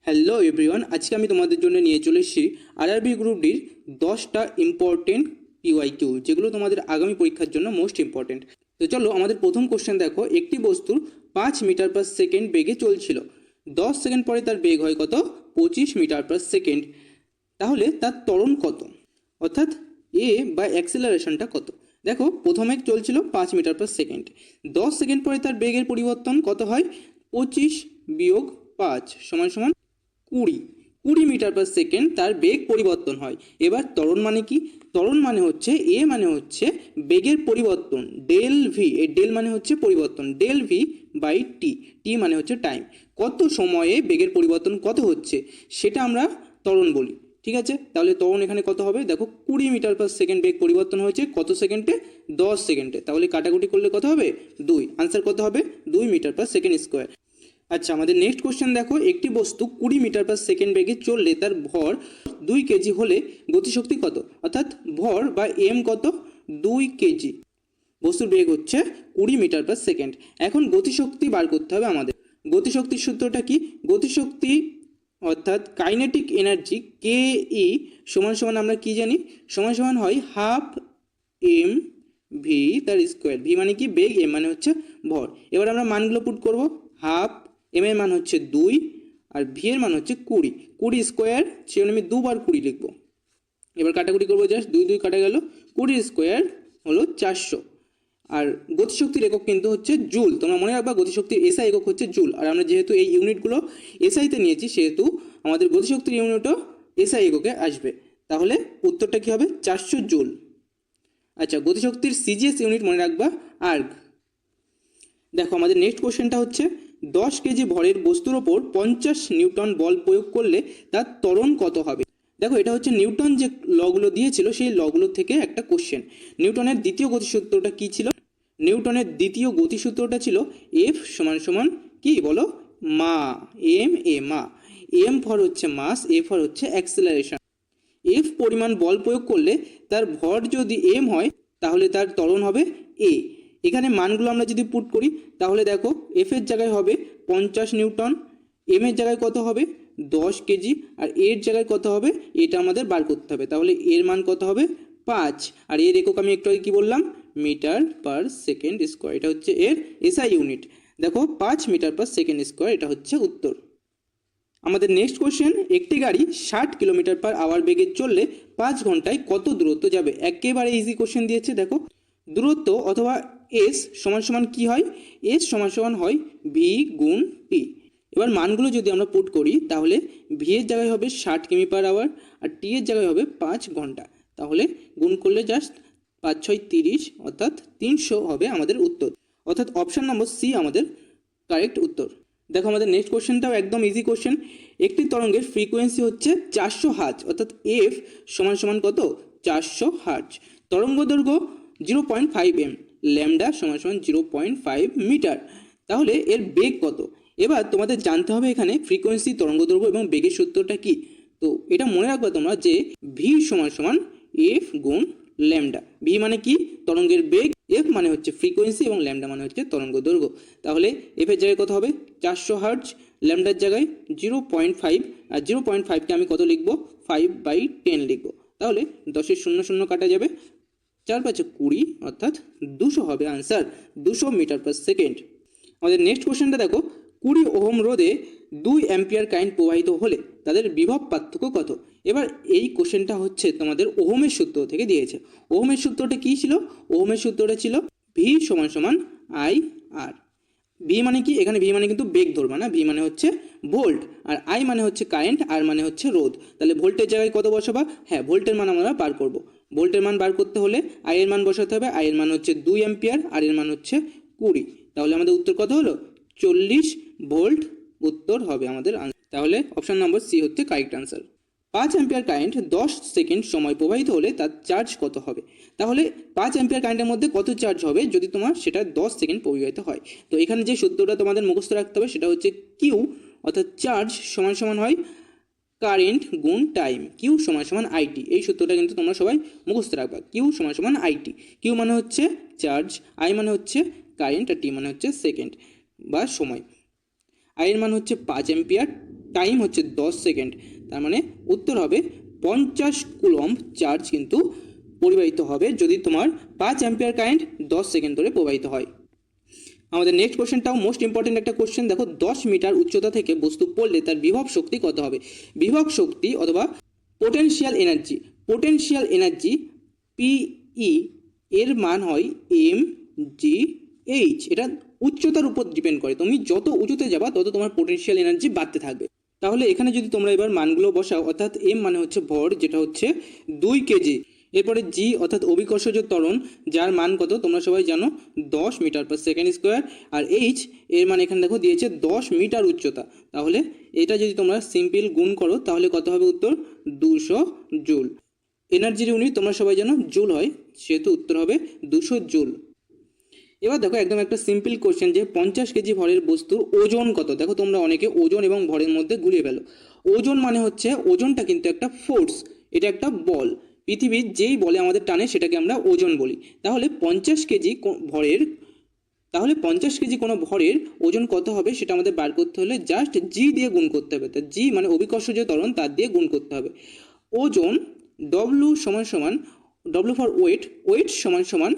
Hello everyone, আজকে আমি তোমাদের জন্য নিয়ে চলে এসেছি আরআরবি গ্রুপ ডির 10টা ইম্পর্টেন্ট পিওয়াইকিউ, যেগুলো তোমাদের আগামী পরীক্ষার জন্য মোস্ট ইম্পর্টেন্ট। তো চলো আমাদের প্রথম কোশ্চেন দেখো। একটি বস্তুর 5 মিটার পার সেকেন্ড বেগে চলছিল, 10 সেকেন্ড পরে তার বেগ হয় কত? 25 মিটার পার সেকেন্ড। তাহলে তার ত্বরণ কত, অর্থাৎ এ বা অ্যাক্সেলারেশনটা কত? দেখো, প্রথমে চলছিল 5 মিটার পার সেকেন্ড, 10 সেকেন্ড পরে তার বেগের পরিবর্তন কত হয়? 25 বিয়োগ 5 সমান সমান 20 মিটার পার সেকেন্ড তার বেগ পরিবর্তন হয়। এবার ত্বরণ মানে কি? ত্বরণ মানে হচ্ছে এ মানে হচ্ছে বেগের পরিবর্তন, ডেল ভি, এই ডেল মানে হচ্ছে পরিবর্তন, ডেল ভি বাই টি, টি মানে হচ্ছে টাইম। কত সময়ে বেগের পরিবর্তন কত হচ্ছে সেটা আমরা ত্বরণ বলি। ঠিক আছে, তাহলে ত্বরণ এখানে কত হবে? দেখো, 20 মিটার পার সেকেন্ড বেগ পরিবর্তন হয়েছে কত সেকেন্ডে? 10 সেকেন্ডে। তাহলে কাটাকুটি করলে কত হবে? 2। আনসার কত হবে? 2 মিটার পার সেকেন্ড স্কোয়ার। আচ্ছা, আমাদের নেক্সট কোশ্চেন দেখো। একটি বস্তু 20 মিটার পার সেকেন্ড বেগে চললে তার ভর 2 কেজি হলে গতিশক্তি কত? অর্থাৎ ভর বা এম কত? 2 কেজি। বস্তুর বেগ হচ্ছে 20 মিটার পার সেকেন্ড। এখন গতিশক্তি বার করতে হবে আমাদের। গতিশক্তির সূত্রটা কি? গতিশক্তি অর্থাৎ কাইনেটিক এনার্জি কে ই সমান সমান আমরা কি জানি? সমান সমান হয় হাফ এম ভি তার স্কোয়ার। ভি মানে কি? বেগ, এম মানে হচ্ছে ভর। এবার আমরা মানগুলো পুট করব। হাফ এম এর মান হচ্ছে 2 আর ভি এর মান হচ্ছে 20। 20 স্কোয়ার সেজন্য আমি দুবার 20 লিখব। এবার কাটাকুটি করবো, জাস্ট 2 2 কাটা গেল। 20 স্কোয়ার হলো 400। আর গতিশক্তির একক কিন্তু হচ্ছে জুল। তোমরা মনে রাখবা, গতিশক্তির এসআই একক হচ্ছে জুল। আর আমরা যেহেতু এই ইউনিটগুলো এসআইতে নিয়েছি, সেহেতু আমাদের গতিশক্তির ইউনিটও এসআই এককে আসবে। তাহলে উত্তরটা কী হবে? 400 জুল। আচ্ছা, গতিশক্তির সিজিএস ইউনিট মনে রাখবা আর্গ। দেখো, আমাদের নেক্সট কোশ্চেনটা হচ্ছে 10 কেজি ভরের বস্তুর ওপর 50 নিউটন বল প্রয়োগ করলে তার ত্বরণ কত হবে? দেখো, এটা হচ্ছে নিউটন যে লগুলো দিয়েছিল সেই লগুলোর থেকে একটা কোশ্চেন। নিউটনের দ্বিতীয় গতিসূত্রটা কি ছিল? নিউটনের দ্বিতীয় গতিসূত্রটা ছিল এফ সমান সমান কি বলো? মা। এম এ মা। এম ফর হচ্ছে মাস, এ ফর হচ্ছে অ্যাক্সেলারেশন। এফ পরিমাণ বল প্রয়োগ করলে তার ভর যদি এম হয়, তাহলে তার ত্বরণ হবে এ। এখানে মানগুলো আমরা যদি পুট করি, তাহলে দেখো, এফ এর জায়গায় হবে 50 নিউটন, এম এর জায়গায় কত হবে? 10 কেজি, আর এর জায়গায় কত হবে? এটা আমাদের বার করতে হবে। তাহলে এর মান কত হবে? 5। আর এর একক আমি একটু আগে কি বললাম? Metre per second square. এটা হচ্ছে এর এসআই ইউনিট। দেখো, 5 মিটার পার সেকেন্ড স্কোয়ার, এটা হচ্ছে উত্তর। আমাদের নেক্সট কোশ্চেন, একটি গাড়ি 60 কিলোমিটার পার আওয়ার বেগে চললে 5 ঘন্টায় কত দূরত্ব যাবে? একেবারে ইজি কোশ্চেন দিয়েছে। দেখো, দূরত্ব অথবা এস সমান সমান কি হয়? এস সমান সমান হয় ভি গুণ পি। এবার মানগুলো যদি আমরা পুট করি, তাহলে ভি এর জায়গায় হবে 60 কিমি পার আওয়ার, আর টি এর জায়গায় হবে 5 ঘন্টা। তাহলে গুণ করলে জাস্ট 5 6 30, অর্থাৎ 300 হবে আমাদের উত্তর। অর্থাৎ অপশান নম্বর সি আমাদের কারেক্ট উত্তর। দেখো, আমাদের নেক্সট কোশ্চেনটাও একদম ইজি কোশ্চেন। একটি তরঙ্গের ফ্রিকোয়েন্সি হচ্ছে 400 হার্জ, অর্থাৎ এফ সমান সমান কত? 400 হার্জ। তরঙ্গ দৈর্ঘ্য 0.5 এম, ল্যামডা সমান সমান 0.5 মিটার। তাহলে এর বেগ কত? এবার তোমাদের জানতে হবে এখানে ফ্রিকোয়েন্সি, তরঙ্গ দৈর্ঘ্য এবং বেগের সূত্রটা কি। তো এটা মনে রাখবা তোমরা যে ভি সমান সমান এফ গুণ ল্যামডা। ভি মানে কি? তরঙ্গের বেগ, এফ মানে হচ্ছে ফ্রিকোয়েন্সি এবং ল্যামডা মানে হচ্ছে তরঙ্গ দৈর্ঘ্য। তাহলে এফ এর জায়গায় কত হবে? 400 হার্জ, ল্যামডার জায়গায় 0.5, আর 0.5কে আমি কত লিখবো? 5/10 লিখবো। তাহলে 10-এর 0 0 কাটা যাবে, 4 5 20, অর্থাৎ 200 হবে আনসার। 200 metre per second. আমাদের নেক্সট কোশ্চেনটা দেখো, 20 ওহম রোধে 2 অ্যাম্পিয়ার কারেন্ট প্রবাহিত হলে তাদের বিভব পার্থক্য কত? এবার এই কোশ্চেনটা হচ্ছে তোমাদের ওহমের সূত্র থেকে দিয়েছে। ওহমের সূত্রটা কি ছিল? ওহমের সূত্রটা ছিল ভি সমান সমান আই আর। ভি মানে কি? এখানে ভি মানে কিন্তু বেগ ধরবা না, ভি মানে হচ্ছে ভোল্ট, আর আই মানে হচ্ছে কারেন্ট, আর মানে হচ্ছে রোধ। তাহলে ভোল্টের জায়গায় কত বসাবা? হ্যাঁ, ভোল্টের মান আমরা বার করব। ভোল্টের মান বার করতে হলে আই এর মান বসাতে হবে। আই এর মান হচ্ছে 2 অ্যাম্পিয়ার, আর এর মান হচ্ছে 20। তাহলে আমাদের উত্তর কত হলো? 40 ভোল্ট উত্তর হবে আমাদের। তাহলে অপশন নম্বর সি হচ্ছে correct answer. 5 ampere current 10 second সময় প্রবাহিত হলে তার চার্জ কত হবে? তাহলে 5 অ্যাম্পিয়ার কারেন্টের মধ্যে কত চার্জ হবে যদি তোমার সেটা 10 সেকেন্ড প্রবাহিত হয়? তো এখানে যে সূত্রটা তোমাদের মুখস্থ রাখতে হবে সেটা হচ্ছে কিউ, অর্থাৎ চার্জ সমান সমান হয় কারেন্ট গুণ টাইম। কিউ সমান সমান আইটি। এই সূত্রটা কিন্তু তোমরা সবাই মুখস্থ রাখবা। কিউ সমান সমান আইটি। কিউ মানে হচ্ছে চার্জ, আই মানে হচ্ছে কারেন্ট, আর টি মানে হচ্ছে সেকেন্ড বা সময়। আই এর মান হচ্ছে 5 অ্যাম্পিয়ার, টাইম হচ্ছে 10 সেকেন্ড। তার মানে উত্তর হবে 50 কুলম্ব চার্জ কিন্তু পরিবাহিত হবে যদি তোমার 5 অ্যাম্পিয়ার কারেন্ট 10 সেকেন্ড ধরে প্রবাহিত হয়। আমাদের নেক্সট কোশ্চেনটাও মোস্ট ইম্পর্টেন্ট একটা কোশ্চেন। দেখো 10 মিটার উচ্চতা থেকে বস্তু পড়লে তার বিভব শক্তি কত হবে? বিভব শক্তি অথবা পোটেনশিয়াল এনার্জি পিই এর মান হয় mgh। এটা উচ্চতার উপর ডিপেন্ড করে, তুমি যত উঁচুতে যাবা তত তোমার পোটেনশিয়াল এনার্জি বাড়তে থাকবে। তাহলে এখানে যদি তোমরা এবার মানগুলো বসাও, অর্থাৎ এম মানে হচ্ছে ভর, যেটা হচ্ছে 2 কেজি। এরপরে জি অর্থাৎ অভিকর্ষজ ত্বরণ, যার মান কত তোমরা সবাই জানো 10 মিটার পার সেকেন্ড স্কোয়ার। আর এইচ এর মান এখানে দেখো দিয়েছে 10 মিটার উচ্চতা। তাহলে এটা যদি তোমরা সিম্পল গুণ করো তাহলে কত হবে উত্তর? 200 জুল। এনার্জির ইউনিট তোমরা সবাই জানো জুল হয়, সেহেতু উত্তর হবে 200 জুল। এবার দেখো একদম একটা সিম্পল কোশ্চেন যে 50 কেজি ভরের বস্তুর ওজন কত? দেখো তোমরা অনেকে ওজন এবং ভরের মধ্যে গুলিয়ে ফেলো। ওজন মানে হচ্ছে, ওজনটা কিন্তু একটা ফোর্স, এটা একটা বল। পৃথিবীর যেই বলে আমাদের টানে সেটাকে আমরা ওজন বলি। তাহলে 50 কেজি কোনো ভরের ওজন কত হবে সেটা আমাদের বার করতে হলে জাস্ট জি দিয়ে গুণ করতে হবে। তা জি মানে অভিকর্ষজ ত্বরণ, তার দিয়ে গুণ করতে হবে। ওজন ডব্লু সমান সমান ডব্লু ফর ওয়েট সমান সমান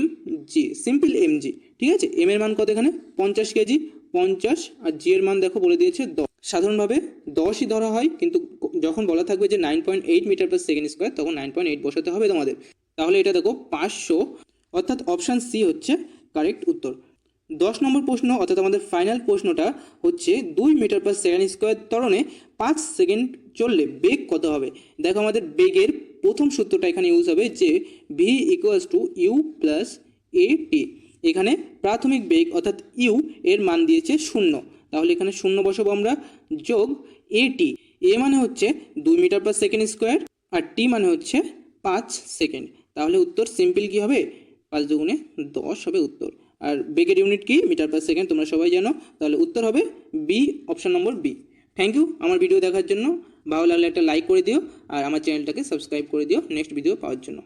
mg, সিম্পল mg। ঠিক আছে, এম এর মান কত এখানে? 50 কেজি, 50, আর জি এর মান দেখো বলে দিয়েছে 10। সাধারণভাবে 10ই ধরা হয়, কিন্তু যখন বলা থাকবে যে 9.8 মিটার পার সেকেন্ড স্কোয়ার তখন 9.8 বসাতে হবে তোমাদের। তাহলে এটা দেখো 500, অর্থাৎ অপশান সি হচ্ছে কারেক্ট উত্তর। 10 নম্বর প্রশ্ন অর্থাৎ আমাদের ফাইনাল প্রশ্নটা হচ্ছে 2 মিটার পার সেকেন্ড স্কোয়ার ত্বরণে 5 সেকেন্ড চললে বেগ কত হবে? দেখো আমাদের বেগের প্রথম সূত্রটা এখানে ইউজ হবে যে v equals to u plus এটি। এখানে প্রাথমিক বেগ অর্থাৎ ইউ এর মান দিয়েছে 0, তাহলে এখানে 0 বসাবো আমরা, যোগ এটি। এ মানে হচ্ছে 2 মিটার পার সেকেন্ড স্কোয়ার আর টি মানে হচ্ছে 5 সেকেন্ড। তাহলে উত্তর সিম্পল কি হবে? 5 দুগুণে 10 হবে উত্তর। আর বেগের ইউনিট কি? মিটার পার সেকেন্ড, তোমরা সবাই জানো। তাহলে উত্তর হবে B, option number B. Thank you আমার ভিডিও দেখার জন্য। ভালো লাগলে একটা লাইক করে দিও আর আমার চ্যানেলটাকে সাবস্ক্রাইব করে দিও নেক্সট ভিডিও পাওয়ার জন্য।